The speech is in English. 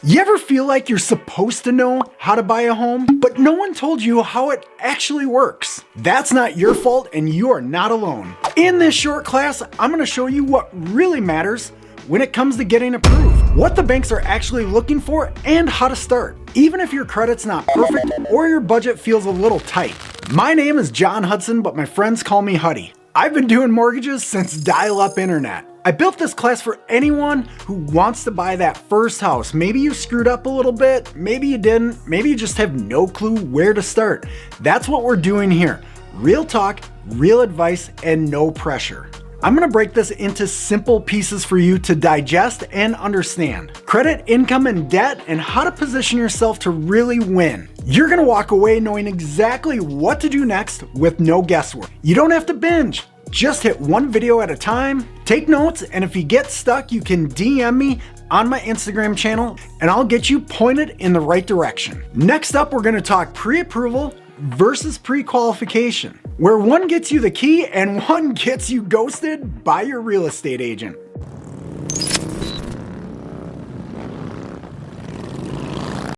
You ever feel like you're supposed to know how to buy a home, but no one told you how it actually works? That's not your fault and you are not alone. In this short class, I'm going to show you what really matters when it comes to getting approved, what the banks are actually looking for, and how to start, even if your credit's not perfect or your budget feels a little tight. My name is John Hudson, but my friends call me Huddy. I've been doing mortgages since dial-up internet. I built this class for anyone who wants to buy that first house. Maybe you screwed up a little bit, maybe you didn't, maybe you just have no clue where to start. That's what we're doing here. Real talk, real advice, and no pressure. I'm gonna break this into simple pieces for you to digest and understand. Credit, income, and debt, and how to position yourself to really win. You're gonna walk away knowing exactly what to do next with no guesswork. You don't have to binge. Just hit one video at a time, take notes, and if you get stuck, you can DM me on my Instagram channel and I'll get you pointed in the right direction. Next up, we're gonna talk pre-approval versus pre-qualification, where one gets you the key and one gets you ghosted by your real estate agent.